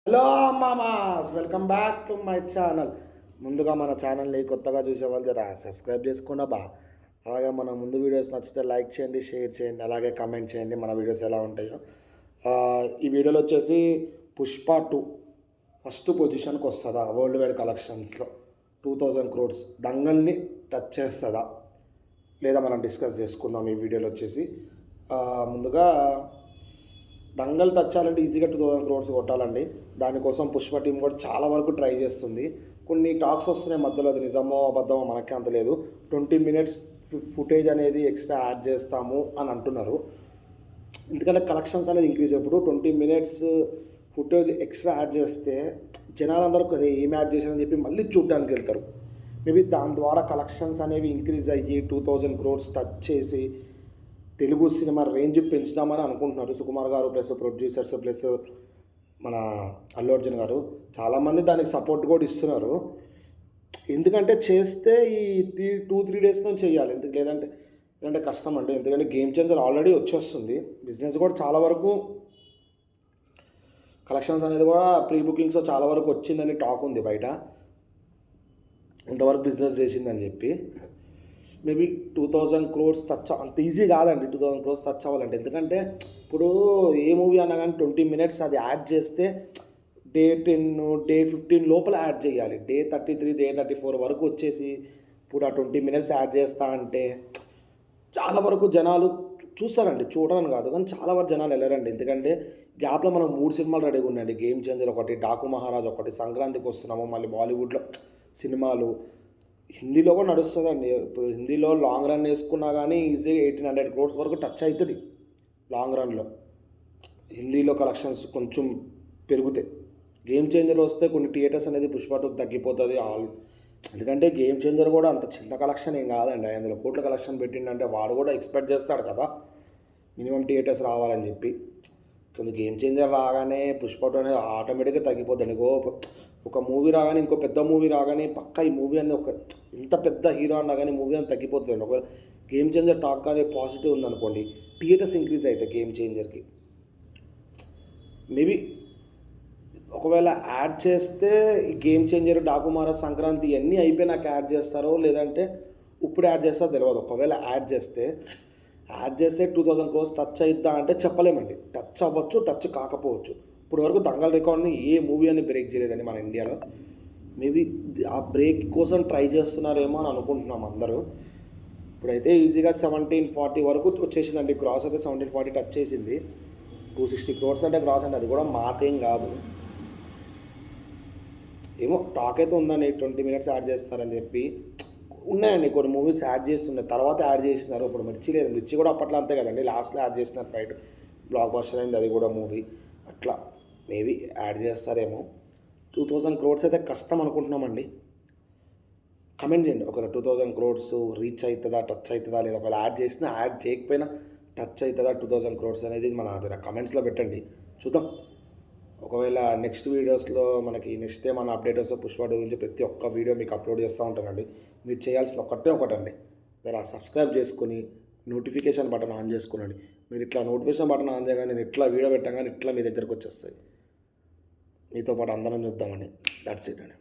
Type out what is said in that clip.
Hello మామాస్, welcome back to my channel. ముందుగా మన ఛానల్ని కొత్తగా చూసే వాళ్ళు జరా సబ్స్క్రైబ్ చేసుకున్నా అలాగే మన ముందు వీడియోస్ నచ్చితే లైక్ చేయండి, షేర్ చేయండి, అలాగే కామెంట్ చేయండి మన వీడియోస్ ఎలా ఉంటాయో. ఈ వీడియోలో వచ్చేసి పుష్ప 2 ఫస్ట్ పొజిషన్కి వస్తుందా వరల్డ్ వైడ్ కలెక్షన్స్లో 2000 crores దంగల్ని టచ్ చేస్తుందా లేదా మనం డిస్కస్ చేసుకుందాం ఈ వీడియోలో వచ్చేసి. ముందుగా దంగల్ టచ్ చేయాలంటే ఈజీగా 2000 crores కొట్టాలండి. దానికోసం పుష్ప టీం కూడా చాలా వరకు ట్రై చేస్తుంది. కొన్ని టాక్స్ వస్తున్నాయి మధ్యలో, అది నిజమో అబద్ధమో మనకే అంత లేదు. 20 minutes ఫుటేజ్ అనేది ఎక్స్ట్రా యాడ్ చేస్తాము అని అంటున్నారు. ఎందుకంటే కలెక్షన్స్ అనేది ఇంక్రీజ్ అయ్యేప్పుడు 20 minutes ఫుటేజ్ ఎక్స్ట్రా యాడ్ చేస్తే జనాలందరూ అదే ఏం యాడ్ చేశారని చెప్పి మళ్ళీ చూడడానికి వెళ్తారు. మేబీ దాని ద్వారా కలెక్షన్స్ అనేవి ఇంక్రీజ్ అయ్యి 2000 crores టచ్ చేసి తెలుగు సినిమా రేంజ్ పెంచుదామని అనుకుంటున్నారు సుకుమార్ గారు, ప్లస్ ప్రొడ్యూసర్స్, ప్లస్ మన అల్లు అర్జున్ గారు. చాలామంది దానికి సపోర్ట్ కూడా ఇస్తున్నారు. ఎందుకంటే చేస్తే ఈ 2-3 daysలో చేయాలి, లేదంటే కష్టం అండి. ఎందుకంటే గేమ్ చేంజర్ ఆల్రెడీ వచ్చేస్తుంది. బిజినెస్ కూడా చాలా వరకు కలెక్షన్స్ అనేది కూడా ప్రీ బుకింగ్స్లో చాలా వరకు వచ్చిందని టాక్ ఉంది బయట, ఇంతవరకు బిజినెస్ చేసిందని చెప్పి. మేబీ 2000 crores టచ్ అంత ఈజీ కాదండి 2000 crores టచ్ అవ్వాలంటే. ఎందుకంటే ఇప్పుడు ఏ మూవీ అన్నా కానీ 20 minutes అది యాడ్ చేస్తే డే 10, డే 15 లోపల యాడ్ చేయాలి. డే 33, డే 34 వరకు వచ్చేసి ఇప్పుడు ఆ 20 minutes యాడ్ చేస్తా అంటే చాలా వరకు జనాలు చూస్తారండి. చూడరని కాదు కానీ చాలా వరకు జనాలు వెళ్ళారండి. ఎందుకంటే గ్యాప్లో మనం 3 సినిమాలు రెడీగా ఉన్నాయండి. గేమ్ చేంజర్ ఒకటి, డాకు మహారాజ్ ఒకటి, సంక్రాంతికి వస్తున్నాము, మళ్ళీ బాలీవుడ్లో సినిమాలు, హిందీలో కూడా నడుస్తుందండి. ఇప్పుడు హిందీలో లాంగ్ రన్ వేసుకున్నా కానీ ఈజీగా 1800 crores వరకు టచ్ అవుతుంది లాంగ్ రన్లో. హిందీలో కలెక్షన్స్ కొంచెం పెరుగుతాయి. గేమ్ చేంజర్ వస్తే కొన్ని థియేటర్స్ అనేది పుష్ప 2 తగ్గిపోతుంది. ఎందుకంటే గేమ్ చేంజర్ కూడా అంత చిన్న కలెక్షన్ ఏం కాదండి. 500 కోట్ల కలెక్షన్ పెట్టిండంటే వాడు కూడా ఎక్స్పెక్ట్ చేస్తాడు కదా మినిమం థియేటర్స్ రావాలని చెప్పి. కొంచెం గేమ్ చేంజర్ రాగానే పుష్ప 2 అనేది ఆటోమేటిక్గా తగ్గిపోతుంది. ఒక మూవీ రాగానే ఇంకో పెద్ద మూవీ రాగానే పక్కా ఈ మూవీ అనేది ఒక ఎంత పెద్ద హీరో అన్నా కానీ మూవీ అని తగ్గిపోతుంది. ఒక గేమ్ చేంజర్ టాక్ అనేది పాజిటివ్ ఉందనుకోండి, థియేటర్స్ ఇంక్రీజ్ అవుతాయి గేమ్ చేంజర్కి. మేబీ ఒకవేళ యాడ్ చేస్తే ఈ గేమ్ చేంజర్, డాకుమార, సంక్రాంతి ఇవన్నీ అయిపోయినాక యాడ్ చేస్తారో లేదంటే ఇప్పుడు యాడ్ చేస్తారో తెలియదు. ఒకవేళ యాడ్ చేస్తే 2000 crores టచ్ అయిద్దా అంటే చెప్పలేమండి. టచ్ అవ్వచ్చు, టచ్ కాకపోవచ్చు. ఇప్పుడు వరకు దంగల్ రికార్డ్ని ఏ మూవీ అని బ్రేక్ చేయలేదండి మన ఇండియాలో. మేబీ ఆ బ్రేక్ కోసం ట్రై చేస్తున్నారేమో అని అనుకుంటున్నాం అందరూ. ఇప్పుడైతే ఈజీగా 1740 వరకు వచ్చేసిందండి. క్రాస్ అయితే 1740 టచ్ చేసింది. 260 crores అంటే క్రాస్ అంటే అది కూడా మాట ఏం కాదు. ఏమో టాక్ అయితే ఉందండి 20 minutes యాడ్ చేస్తారని చెప్పి. ఉన్నాయండి కొన్ని మూవీస్ యాడ్ చేస్తున్నాయి, తర్వాత యాడ్ చేస్తున్నారు. ఇప్పుడు మిర్చి లేదు, మిర్చి కూడా అప్పట్లో అంతే కదండి, లాస్ట్లో యాడ్ చేసినారు. ఫైట్ బ్లాక్ బస్టర్ అయింది అది కూడా మూవీ. అట్లా మేబీ యాడ్ చేస్తారేమో. 2000 crores అయితే కష్టం అనుకుంటున్నామండి. కమెంట్ చేయండి ఒకవేళ 2000 crores రీచ్ అవుతుందా, టచ్ అవుతుందా లేదా. ఒకవేళ యాడ్ చేసినా యాడ్ చేయకపోయినా టచ్ అవుతుందా 2000 crores అనేది మన కమెంట్స్లో పెట్టండి, చూద్దాం. ఒకవేళ నెక్స్ట్ వీడియోస్లో మనకి నెక్స్ట్ ఏమైనా అప్డేట్ వస్తే పుష్ప 2 గురించి ప్రతి ఒక్క వీడియో మీకు అప్లోడ్ చేస్తూ ఉంటానండి. మీరు చేయాల్సిన ఒకటండి, జరా సబ్స్క్రైబ్ చేసుకొని నోటిఫికేషన్ బటన్ ఆన్ చేసుకోనండి. మీరు ఇట్లా నోటిఫికేషన్ బటన్ ఆన్ చేయగానే నేను ఇట్లా వీడియో పెట్టగానే ఇట్లా మీ దగ్గరకు వచ్చేస్తాయి. మీతో పాటు అందరం చూద్దామండి. దట్స్ ఇట్ అండి.